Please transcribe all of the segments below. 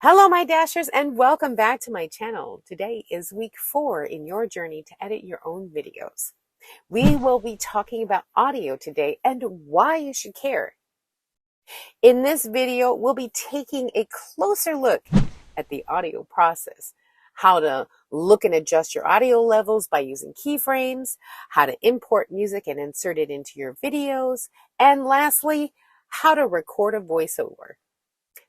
Hello, my dashers, and welcome back to my channel. Today is week 4 in your journey to edit your own videos. We will be talking about audio today and why you should care. In this video, we'll be taking a closer look at the audio process, how to look and adjust your audio levels by using keyframes, how to import music and insert it into your videos, and lastly, how to record a voiceover.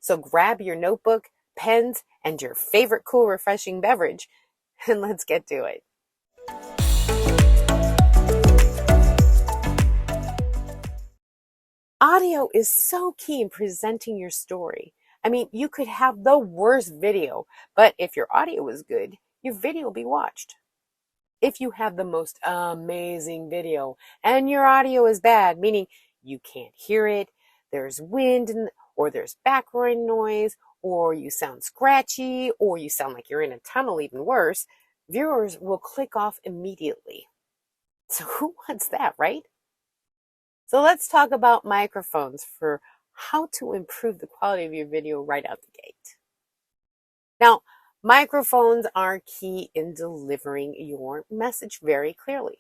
So grab your notebook, pens, and your favorite cool, refreshing beverage, and let's get to it. Audio is so key in presenting your story. I mean, you could have the worst video, but if your audio is good, your video will be watched. If you have the most amazing video and your audio is bad, meaning you can't hear it, there's wind or there's background noise, or you sound scratchy, or you sound like you're in a tunnel, even worse, viewers will click off immediately. So who wants that, right? So let's talk about microphones for how to improve the quality of your video right out the gate. Now, microphones are key in delivering your message very clearly.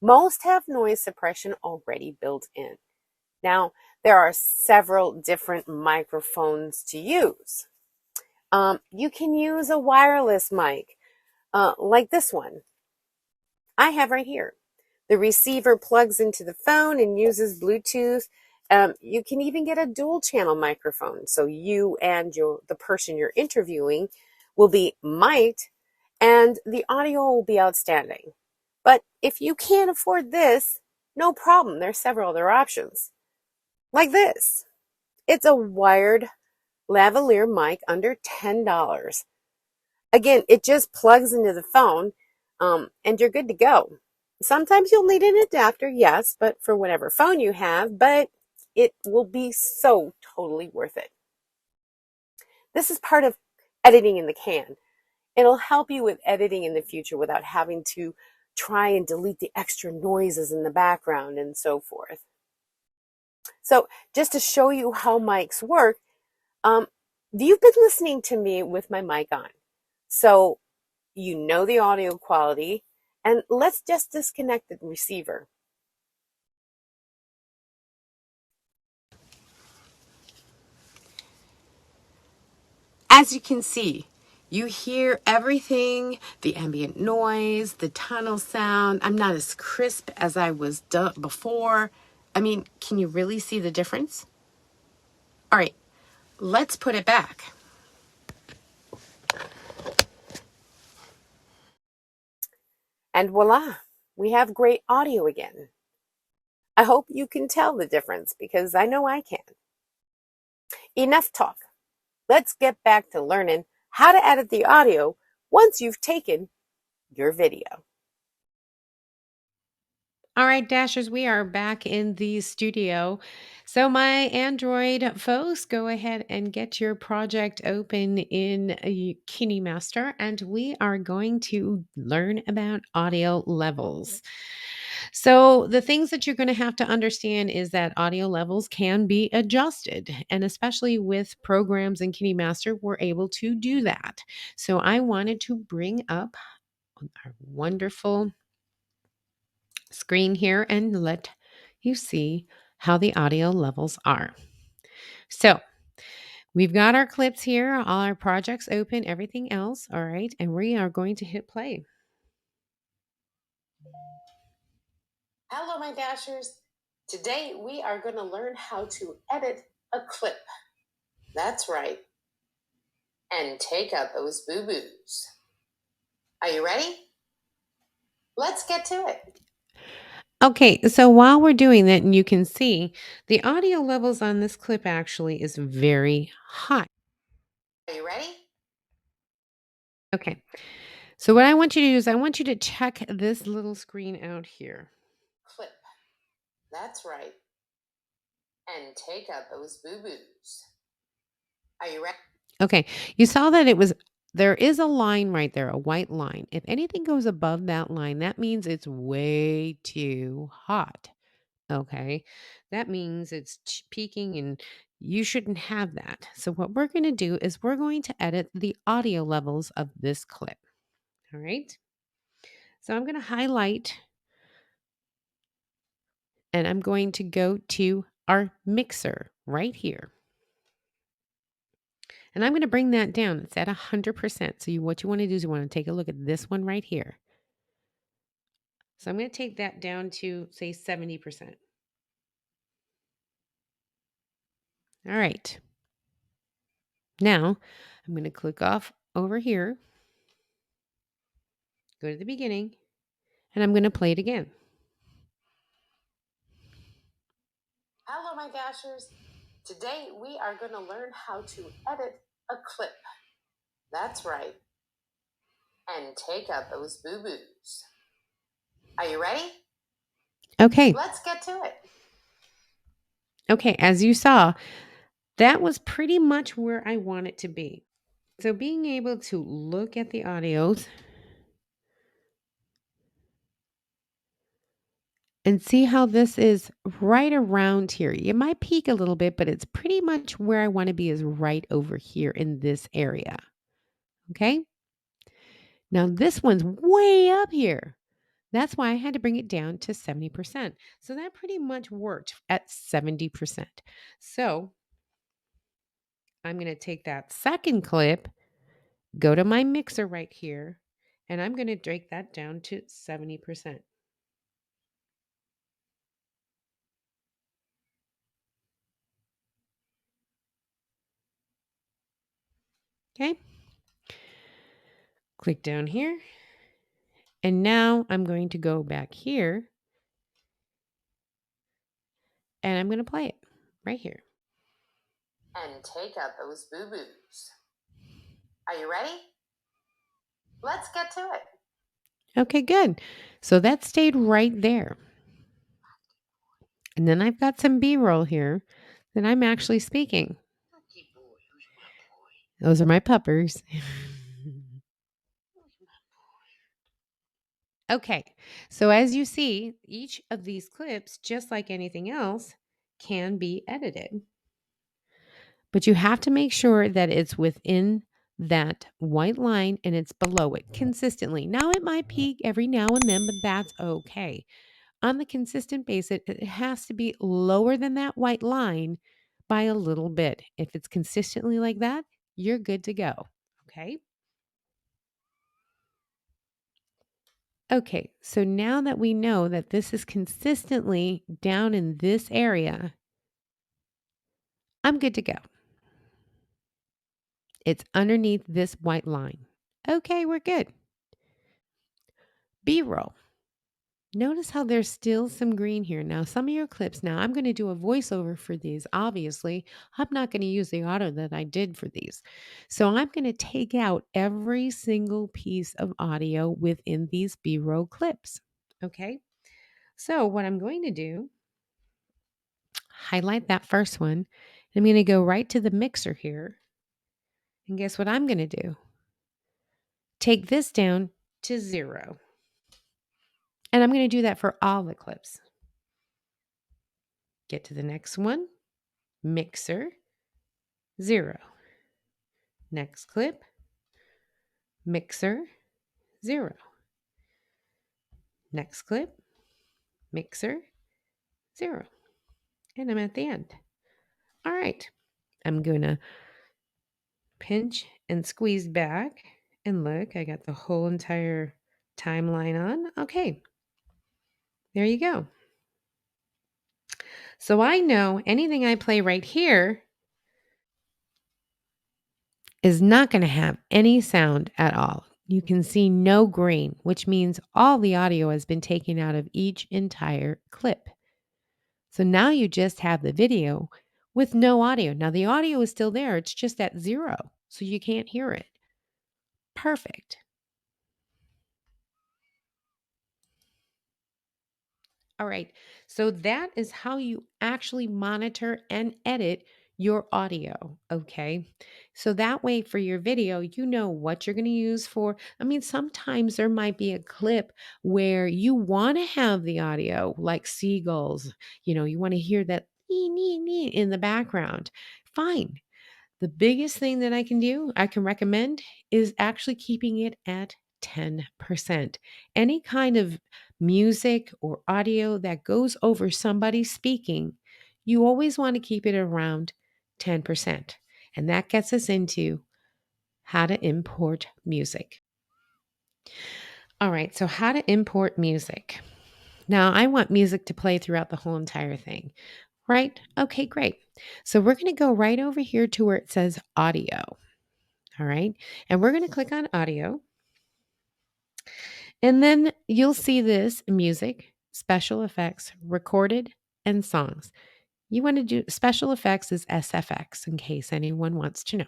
Most have noise suppression already built in. Now, there are several different microphones to use. You can use a wireless mic, like this one I have right here. The receiver plugs into the phone and uses Bluetooth. You can even get a dual channel microphone, so you and the person you're interviewing will be mic'd and the audio will be outstanding. But if you can't afford this, no problem. There's several other options. Like this. It's a wired lavalier mic under $10. Again, it just plugs into the phone, and you're good to go. Sometimes you'll need an adapter, yes, but for whatever phone you have, but it will be so totally worth it. This is part of editing in the can. It'll help you with editing in the future without having to try and delete the extra noises in the background and so forth. So just to show you how mics work, you've been listening to me with my mic on. So you know the audio quality, and let's just disconnect the receiver. As you can see, you hear everything, the ambient noise, the tunnel sound. I'm not as crisp as I was before. I mean, can you really see the difference? All right, let's put it back. And voila, we have great audio again. I hope you can tell the difference because I know I can. Enough talk. Let's get back to learning how to edit the audio once you've taken your video. All right, Dashers, we are back in the studio. So, my Android folks, go ahead and get your project open in KineMaster, and we are going to learn about audio levels. So, the things that you're going to have to understand is that audio levels can be adjusted, and especially with programs in KineMaster, we're able to do that. So, I wanted to bring up our wonderful screen here and let you see how the audio levels are. So we've got our clips here, all our projects open, everything else. All right. And we are going to hit play. Hello, my dashers. Today we are going to learn how to edit a clip. That's right. And take out those boo-boos. Are you ready? Let's get to it. Okay, so while we're doing that, and you can see the audio levels on this clip actually is very high. Are you ready? Okay, so what I want you to do is I want you to check this little screen out here. Clip. That's right. And take out those boo-boos. Are you ready? Okay, you saw that there is a line right there, a white line. If anything goes above that line, that means it's way too hot. Okay, that means it's peaking and You shouldn't have that. So, what we're going to do is we're going to edit the audio levels of this clip. All right. So, I'm going to highlight and I'm going to go to our mixer right here. And I'm going to bring that down. It's at 100%. So, what you want to do is you want to take a look at this one right here. So, I'm going to take that down to, say, 70%. All right. Now, I'm going to click off over here, go to the beginning, and I'm going to play it again. Hello, my Dashers. Today we are going to learn how to edit a clip. That's right. And take out those boo-boos. Are you ready? Okay. Let's get to it. Okay. As you saw, that was pretty much where I want it to be. So being able to look at the audios and see how this is right around here. You might peak a little bit, but it's pretty much where I want to be is right over here in this area. Okay. Now this one's way up here. That's why I had to bring it down to 70%. So that pretty much worked at 70%. So I'm going to take that second clip, go to my mixer right here, and I'm going to break that down to 70%. Okay. Click down here. And now I'm going to go back here and I'm going to play it right here. And take out those boo-boos. Are you ready? Let's get to it. Okay, good. So that stayed right there. And then I've got some B-roll here that I'm actually speaking. Those are my puppers. Okay, so as you see, each of these clips, just like anything else, can be edited. But you have to make sure that it's within that white line and it's below it consistently. Now, it might peak every now and then, but that's okay. On the consistent basis, it has to be lower than that white line by a little bit. If it's consistently like that, you're good to go. Okay. Okay, so now that we know that this is consistently down in this area, I'm good to go. It's underneath this white line. Okay, we're good. B-roll. Notice how there's still some green here. Now, some of your clips, now I'm going to do a voiceover for these. Obviously, I'm not going to use the audio that I did for these. So I'm going to take out every single piece of audio within these B-roll clips. Okay. So what I'm going to do, highlight that first one. I'm going to go right to the mixer here. And guess what I'm going to do? Take this down to 0. And I'm going to do that for all the clips. Get to the next one. Mixer, 0. Next clip. Mixer, 0. Next clip. Mixer, 0. And I'm at the end. All right. I'm going to pinch and squeeze back. And look, I got the whole entire timeline on. Okay. There you go. So I know anything I play right here is not going to have any sound at all. You can see no green, which means all the audio has been taken out of each entire clip. So now you just have the video with no audio. Now the audio is still there. It's just at 0. So you can't hear it. Perfect. All right. So that is how you actually monitor and edit your audio. Okay. So that way for your video, you know what you're going to use for. I mean, sometimes there might be a clip where you want to have the audio, like seagulls, you want to hear that in the background. Fine. The biggest thing that I can recommend is actually keeping it at 10%. Any kind of music or audio that goes over somebody speaking, you always want to keep it around 10%. And that gets us into how to import music. All right, so how to import music. Now, I want music to play throughout the whole entire thing, right? Okay, great. So we're going to go right over here to where it says audio. All right. And we're going to click on audio. And then you'll see this music, special effects, recorded, and songs. You want to do special effects is SFX in case anyone wants to know.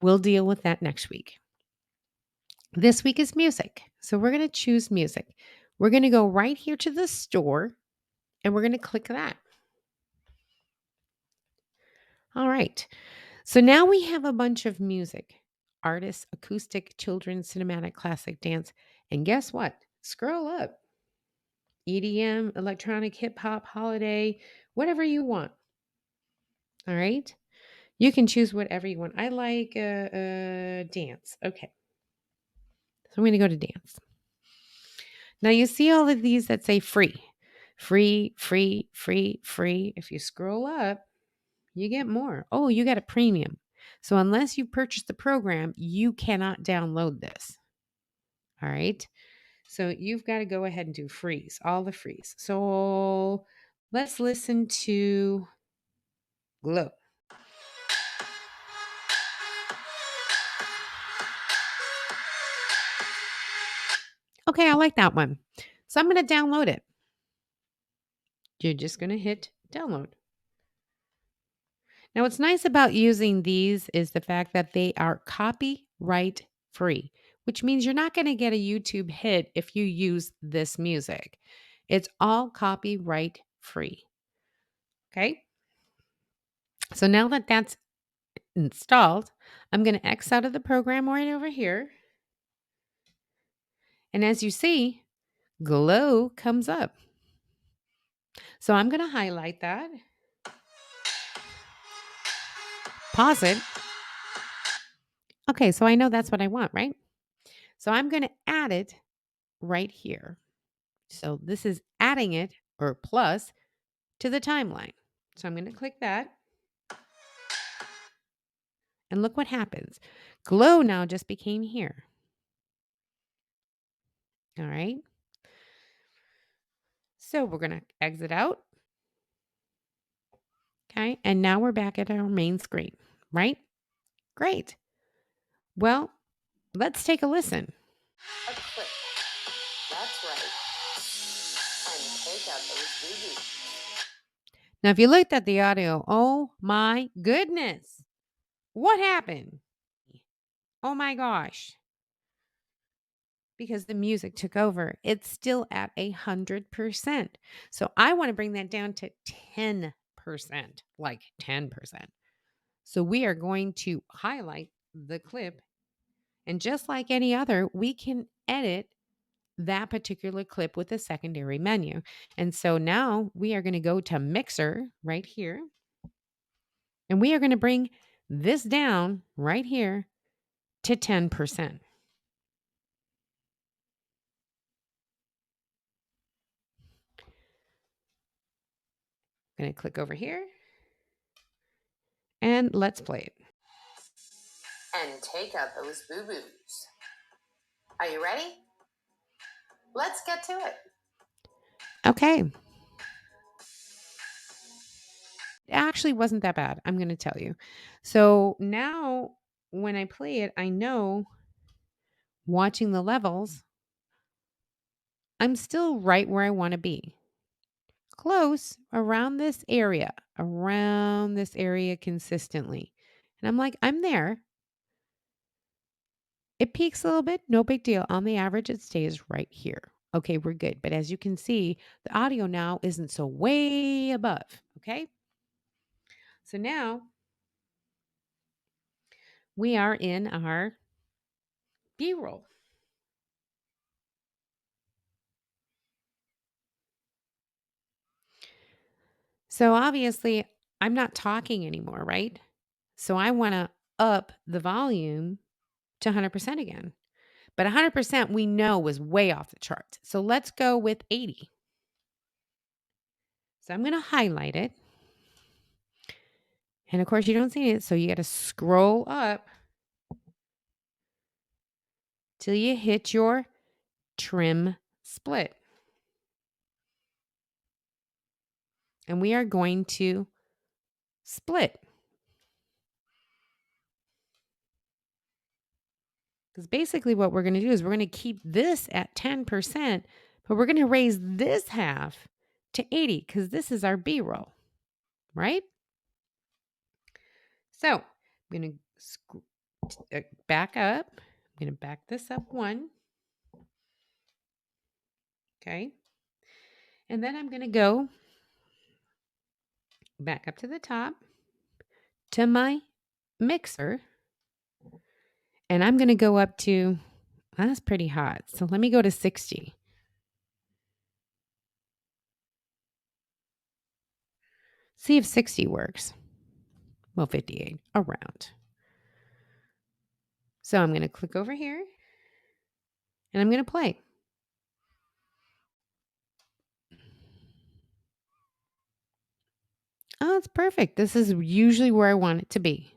We'll deal with that next week. This week is music. So we're going to choose music. We're going to go right here to the store and we're going to click that. All right. So now we have a bunch of music artists, acoustic, children's, cinematic, classic, dance. And guess what? Scroll up. EDM, electronic, hip hop, holiday, whatever you want. All right. You can choose whatever you want. I like dance. Okay. So I'm going to go to dance. Now you see all of these that say free, free, free, free, free. If you scroll up, you get more. Oh, you got a premium. So unless you purchase the program, you cannot download this. All right. So you've got to go ahead and do freeze, all the freeze. So let's listen to Glow. Okay, I like that one. So I'm going to download it. You're just going to hit download. Now, what's nice about using these is the fact that they are copyright free, which means you're not going to get a YouTube hit if you use this music. It's all copyright free. Okay. So now that that's installed, I'm going to X out of the program right over here. And as you see, Glow comes up. So I'm going to highlight that, pause it. Okay, so I know that's what I want, right? So I'm going to add it right here. So this is adding it or plus to the timeline. So I'm going to click that. And look what happens. Glow now just became here. All right. So we're going to exit out. Okay. And now we're back at our main screen, right? Great. Well, let's take a listen. A clip. That's right. And take out those boo-boos. Now, if you looked at the audio, oh my goodness, what happened? Oh my gosh. Because the music took over. It's still at 100%. So I want to bring that down to 10%, like 10%. So we are going to highlight the clip. And just like any other, we can edit that particular clip with a secondary menu. And so now we are going to go to Mixer right here. And we are going to bring this down right here to 10%. I'm going to click over here and let's play it. And take out those boo-boos. Are you ready? Let's get to it. Okay. It actually wasn't that bad, I'm going to tell you. So now when I play it, I know watching the levels, I'm still right where I want to be. Close around this area consistently. And I'm like, I'm there. It peaks a little bit, no big deal. On the average, it stays right here. Okay, we're good. But as you can see, the audio now isn't so way above. Okay. So now we are in our B roll. So obviously, I'm not talking anymore, right? So I want to up the volume to 100% again. But 100% we know was way off the charts. So let's go with 80. So I'm going to highlight it. And of course, you don't see it. So you got to scroll up till you hit your trim split. And we are going to split. Because basically, what we're going to do is we're going to keep this at 10%, but we're going to raise this half to 80 because this is our B roll, right? So I'm going to back up. I'm going to back this up one. Okay. And then I'm going to go back up to the top to my mixer. And I'm going to go up to, that's pretty hot. So let me go to 60. See if 60 works. Well, 58 around. So I'm going to click over here and I'm going to play. Oh, it's perfect. This is usually where I want it to be.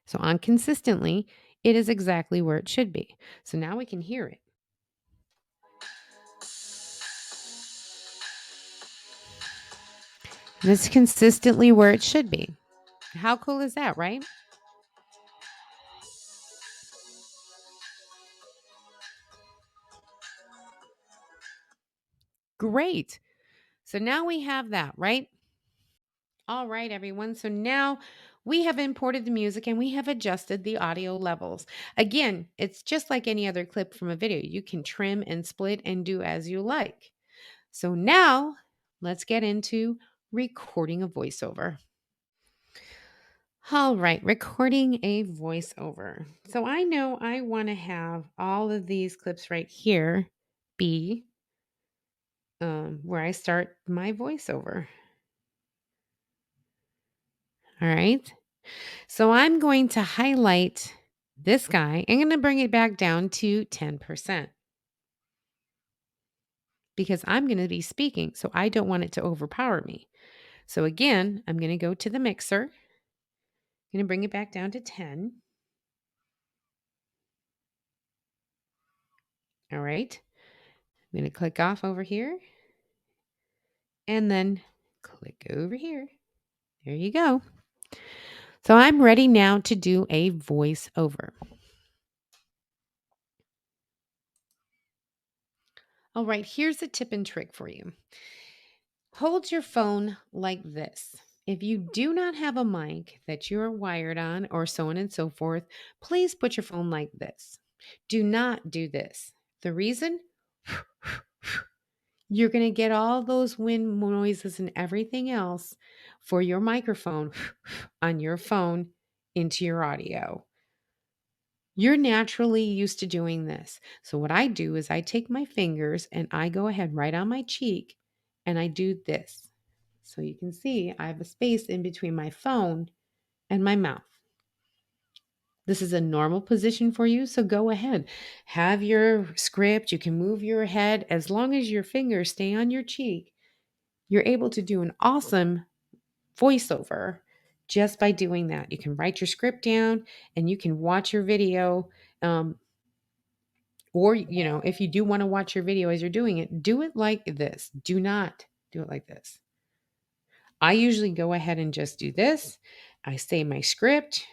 So on consistently, it is exactly where it should be. So now we can hear it. And it's consistently where it should be. How cool is that, right? Great. So now we have that, right? All right, everyone. So now we have imported the music and we have adjusted the audio levels. Again, it's just like any other clip from a video. You can trim and split and do as you like. So now let's get into recording a voiceover. All right, recording a voiceover. So I know I want to have all of these clips right here be where I start my voiceover. All right. So I'm going to highlight this guy. I'm going to bring it back down to 10% because I'm going to be speaking. So I don't want it to overpower me. So again, I'm going to go to the mixer. I'm going to bring it back down to 10. All right. I'm going to click off over here and then click over here. There you go. So I'm ready now to do a voiceover. All right, here's a tip and trick for you. Hold your phone like this. If you do not have a mic that you're wired on or so on and so forth, please put your phone like this. Do not do this. The reason? You're going to get all those wind noises and everything else for your microphone on your phone into your audio. You're naturally used to doing this. So, what I do is I take my fingers and I go ahead right on my cheek and I do this. So, you can see I have a space in between my phone and my mouth. This is a normal position for you. So, go ahead, have your script. You can move your head as long as your fingers stay on your cheek. You're able to do an awesome voiceover just by doing that. You can write your script down and you can watch your video. Or, if you do want to watch your video as you're doing it, do it like this. Do not do it like this. I usually go ahead and just do this. I say my script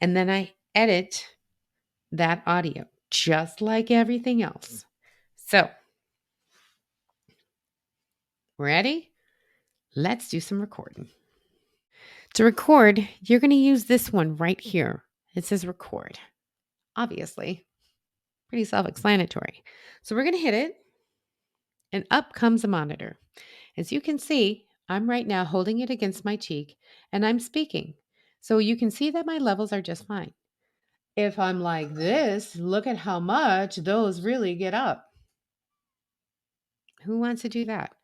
and then I edit that audio just like everything else. So, ready? Let's do some recording. To record, you're going to use this one right here. It says record. Obviously, pretty self-explanatory. So we're going to hit it and up comes a monitor. As you can see, I'm right now holding it against my cheek and I'm speaking. So you can see that my levels are just fine. If I'm like this, look at how much those really get up. Who wants to do that?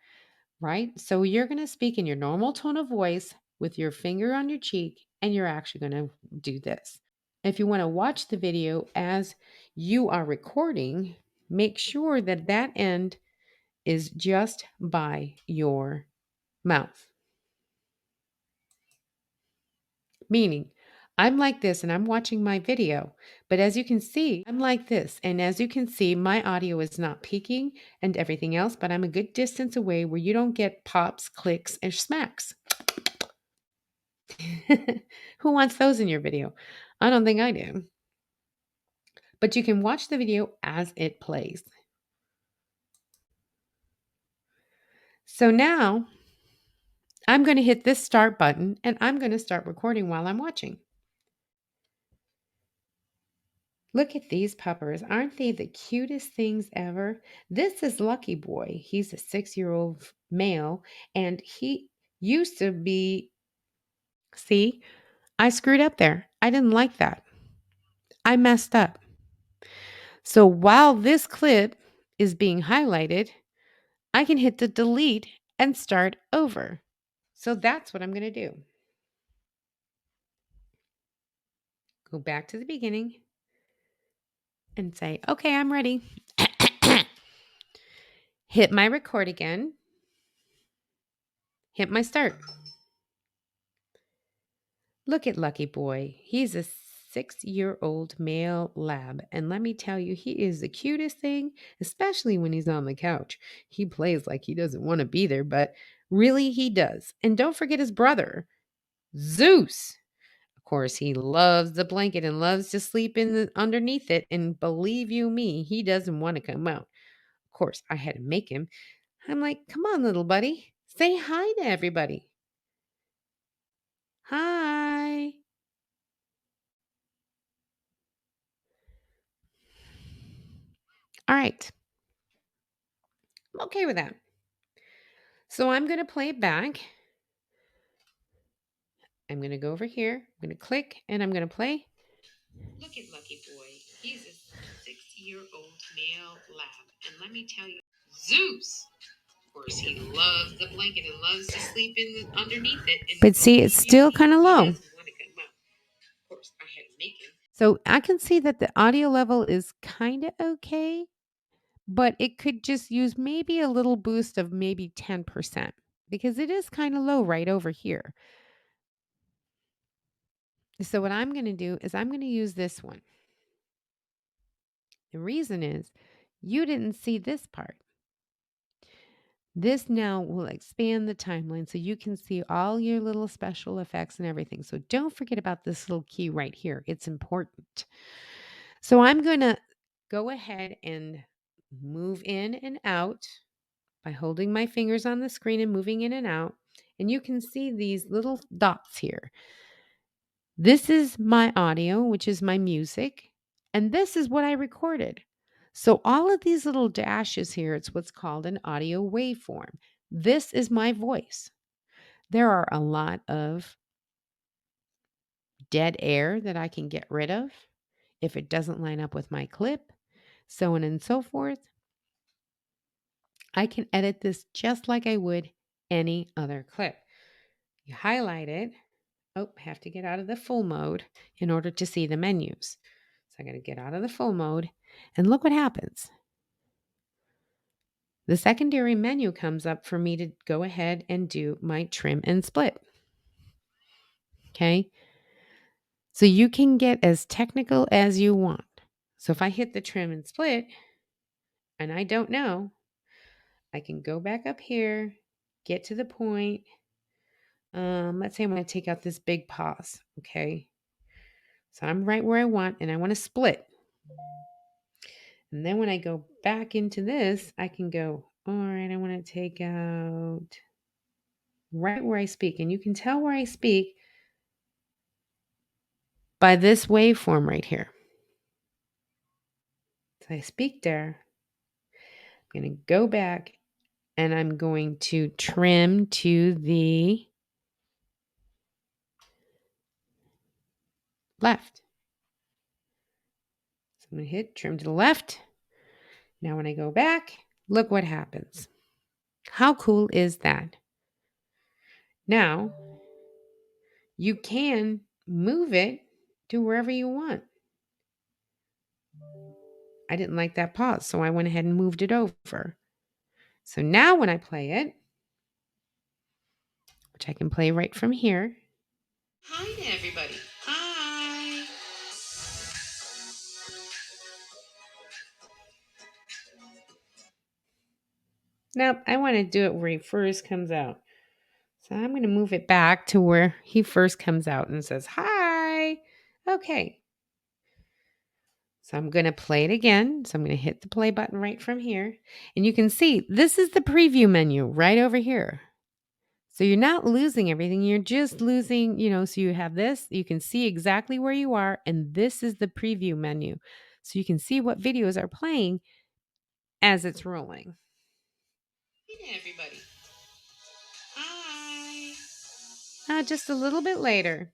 right? So you're going to speak in your normal tone of voice with your finger on your cheek, and you're actually going to do this. If you want to watch the video as you are recording, make sure that that end is just by your mouth. Meaning, I'm like this and I'm watching my video, but as you can see, I'm like this. And as you can see, my audio is not peaking and everything else, but I'm a good distance away where you don't get pops, clicks, and smacks. Who wants those in your video? I don't think I do. But you can watch the video as it plays. So now I'm going to hit this start button and I'm going to start recording while I'm watching. Look at these puppers. Aren't they the cutest things ever? This is Lucky Boy. He's a 6-year-old male and he used to be. See, I screwed up there. I didn't like that. I messed up. So while this clip is being highlighted, I can hit the delete and start over. So that's what I'm going to do. Go back to the beginning and say, okay, I'm ready. Hit my record again. Hit my start. Look at Lucky Boy. He's a 6-year-old male lab. And let me tell you, he is the cutest thing, especially when he's on the couch. He plays like he doesn't want to be there, but really he does. And don't forget his brother, Zeus. Of course, he loves the blanket and loves to sleep underneath it. And believe you me, he doesn't want to come out. Of course, I had to make him. I'm like, come on, little buddy. Say hi to everybody. Hi. All right. I'm okay with that. So I'm going to play it back. I'm going to go over here. I'm going to click and I'm going to play. Look at Lucky Boy. He's a 6-year-old male lab. And let me tell you, Zeus. Of course, he loves the blanket and loves to sleep underneath it. But see, it's still kind of low. Of course, I had to make him. So I can see that the audio level is kind of okay, but it could just use maybe a little boost of maybe 10% because it is kind of low right over here. So what I'm going to do is I'm going to use this one. The reason is you didn't see this part. This now will expand the timeline so you can see all your little special effects and everything. So don't forget about this little key right here. It's important. So I'm going to go ahead and move in and out by holding my fingers on the screen and moving in and out. And you can see these little dots here. This is my audio, which is my music, and this is what I recorded. So all of these little dashes here, it's what's called an audio waveform. This is my voice. There are a lot of dead air that I can get rid of if it doesn't line up with my clip, so on and so forth. I can edit this just like I would any other clip. You highlight it. Oh, I have to get out of the full mode in order to see the menus. So I got to get out of the full mode and look what happens. The secondary menu comes up for me to go ahead and do my trim and split. Okay. So you can get as technical as you want. So if I hit the trim and split and I don't know, I can go back up here, get to the point. Let's say I'm going to take out this big pause. Okay. So I'm right where I want and I want to split. And then when I go back into this, I can go, all right, I want to take out right where I speak. And you can tell where I speak by this waveform right here. So I speak there. I'm going to go back and I'm going to trim to the left. So I'm going to hit trim to the left. Now when I go back, look what happens. How cool is that? Now, you can move it to wherever you want. I didn't like that pause, so I went ahead and moved it over. So now when I play it, which I can play right from here. Hi to everybody. Hi. Nope, I want to do it where he first comes out. So I'm going to move it back to where he first comes out and says, hi. Okay. So I'm going to play it again. So I'm going to hit the play button right from here. And you can see this is the preview menu right over here. So you're not losing everything. You're just losing, so you have this. You can see exactly where you are. And this is the preview menu. So you can see what videos are playing as it's rolling. Hey, everybody. Hi. Just a little bit later.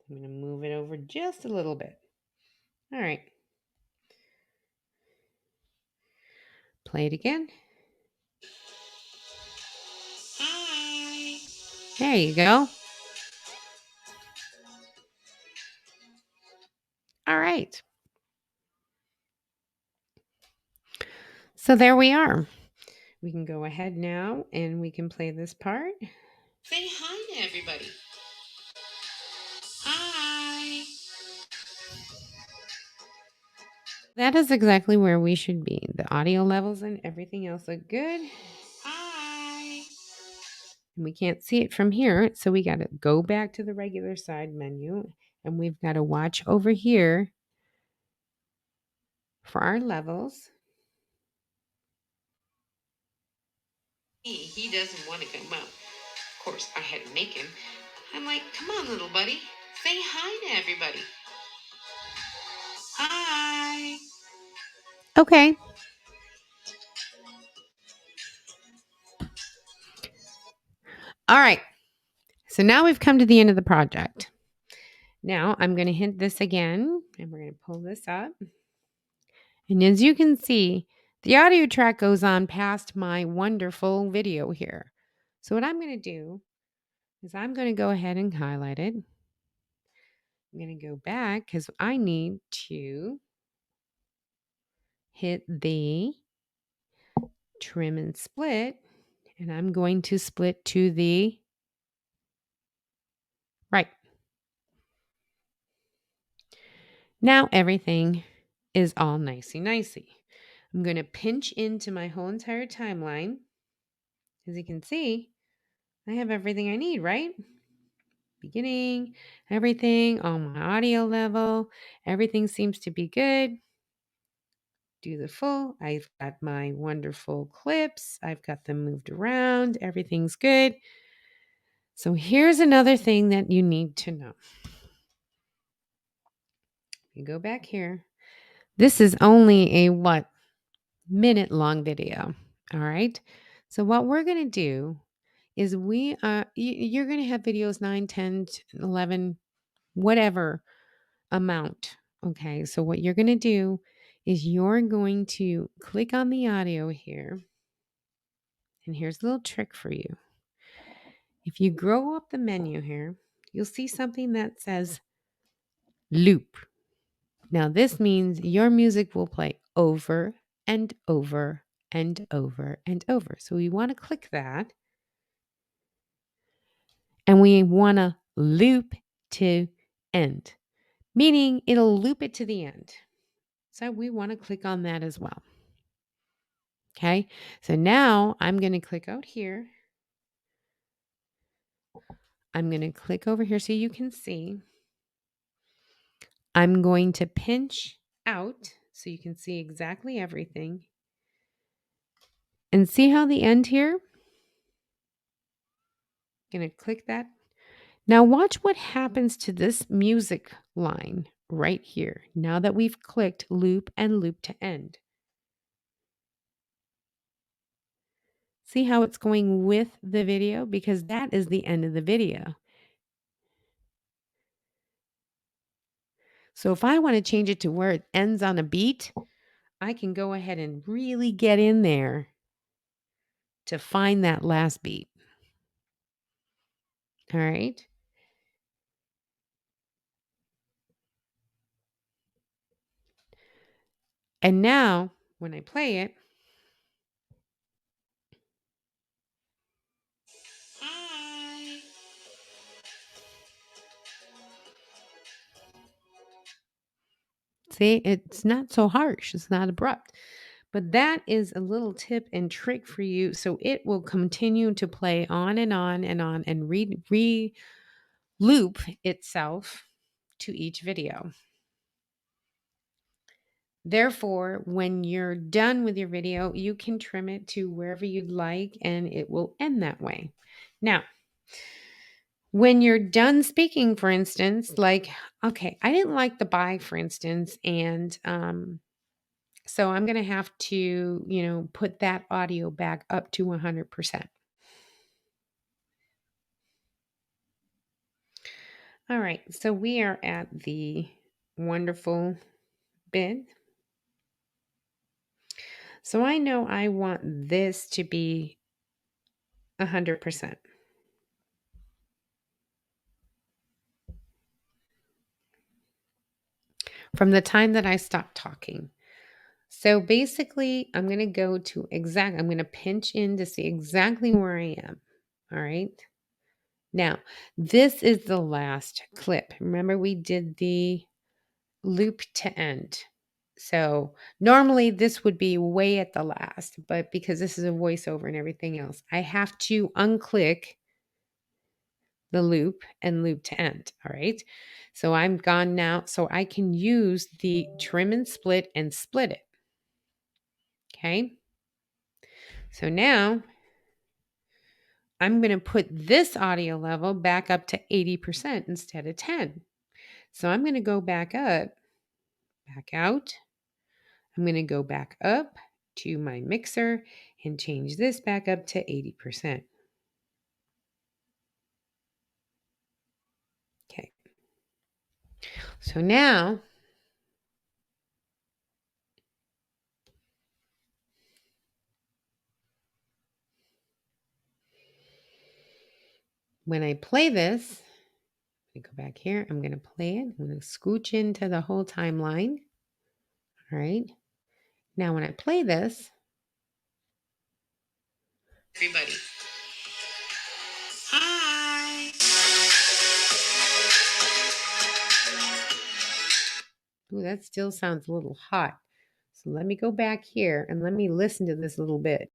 I'm going to move it over just a little bit. All right. Play it again. Hi. There you go. All right. So there we are. We can go ahead now and we can play this part. Say hi to everybody. Hi. That is exactly where we should be. The audio levels and everything else look good. Hi. And we can't see it from here, so we got to go back to the regular side menu and we've got to watch over here for our levels. He doesn't want to come out. Of course, I had to make him. I'm like, come on, little buddy. Say hi to everybody. Hi. Okay. All right. So now we've come to the end of the project. Now I'm going to hit this again and we're going to pull this up. And as you can see, the audio track goes on past my wonderful video here. So what I'm going to do is I'm going to go ahead and highlight it. I'm going to go back because I need to hit the trim and split. And I'm going to split to the right. Now everything is all nicey. I'm going to pinch into my whole entire timeline. As you can see, I have everything I need, right? Beginning, everything on my audio level. Everything seems to be good. Do the full. I've got my wonderful clips. I've got them moved around. Everything's good. So here's another thing that you need to know. You go back here. This is only a minute long video. All right. So what we're going to do is you're going to have videos 9, 10, 11, whatever amount. Okay. So what you're going to do is you're going to click on the audio here. And here's a little trick for you. If you grow up the menu here, you'll see something that says loop. Now, this means your music will play over and over and over and over. So we want to click that. And we want to loop to end, meaning it'll loop it to the end. So we want to click on that as well. Okay. So now I'm going to click out here. I'm going to click over here so you can see. I'm going to pinch out so you can see exactly everything. And see how the end here? Going to click that. Now watch what happens to this music line right here. Now that we've clicked loop and loop to end. See how it's going with the video? Because that is the end of the video. So if I want to change it to where it ends on a beat, I can go ahead and really get in there to find that last beat. All right. And now when I play it, see, it's not so harsh, it's not abrupt. But that is a little tip and trick for you. So it will continue to play on and on and on and loop itself to each video. Therefore, when you're done with your video, you can trim it to wherever you'd like and it will end that way. Now, when you're done speaking, for instance, like, okay, I didn't like the buy, for instance, and so I'm going to have to, put that audio back up to 100%. All right, so we are at the wonderful bid. So I know I want this to be 100%. From the time that I stopped talking. So basically, I'm going to go to I'm going to pinch in to see exactly where I am. All right. Now, this is the last clip. Remember, we did the loop to end. So normally this would be way at the last, but because this is a voiceover and everything else, I have to unclick the loop and loop to end. All right. So I'm gone now. So I can use the trim and split it. Okay. So now I'm going to put this audio level back up to 80% instead of 10. So I'm going to go back up, back out. I'm going to go back up to my mixer and change this back up to 80%. Okay. So now when I play this, let me go back here. I'm going to play it. I'm going to scooch into the whole timeline. All right. Now, when I play this, everybody, hi. Ooh, that still sounds a little hot. So let me go back here and let me listen to this a little bit.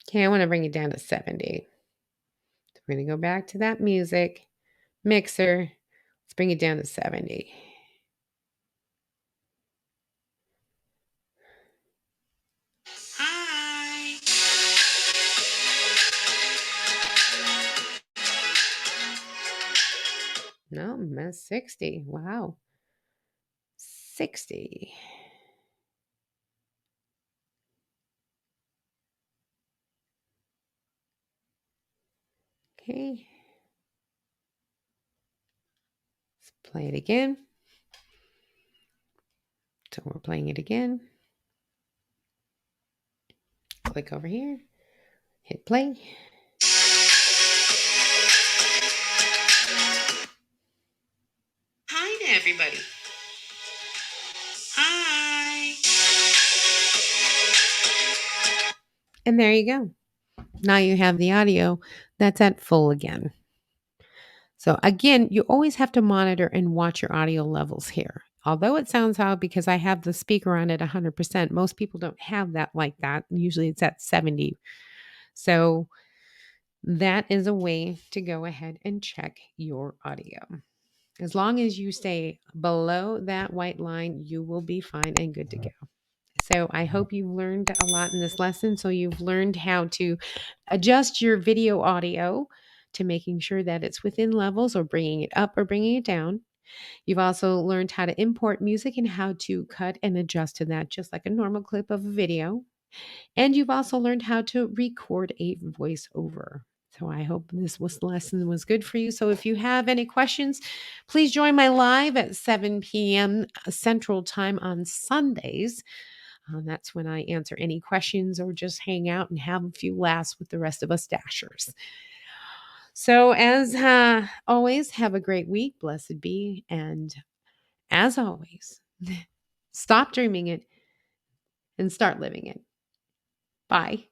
Okay, I want to bring it down to 70. So we're going to go back to that music mixer. Let's bring it down to 70. Hi. No, that's 60. Wow. 60. Okay. Let's play it again. So we're playing it again. Click over here. Hit play. Hi to everybody. Hi. And there you go. Now you have the audio that's at full again. So again, you always have to monitor and watch your audio levels here. Although it sounds loud because I have the speaker on at 100%, most people don't have that like that. Usually it's at 70. So that is a way to go ahead and check your audio. As long as you stay below that white line, you will be fine and good to go. So I hope you've learned a lot in this lesson. So you've learned how to adjust your video audio to making sure that it's within levels or bringing it up or bringing it down. You've also learned how to import music and how to cut and adjust to that, just like a normal clip of a video. And you've also learned how to record a voiceover. So So I hope lesson was good for you. So if you have any questions, please join my live at 7 p.m. Central Time on Sundays. That's when I answer any questions or just hang out and have a few laughs with the rest of us dashers. So as always, have a great week. Blessed be. And as always, stop dreaming it and start living it. Bye.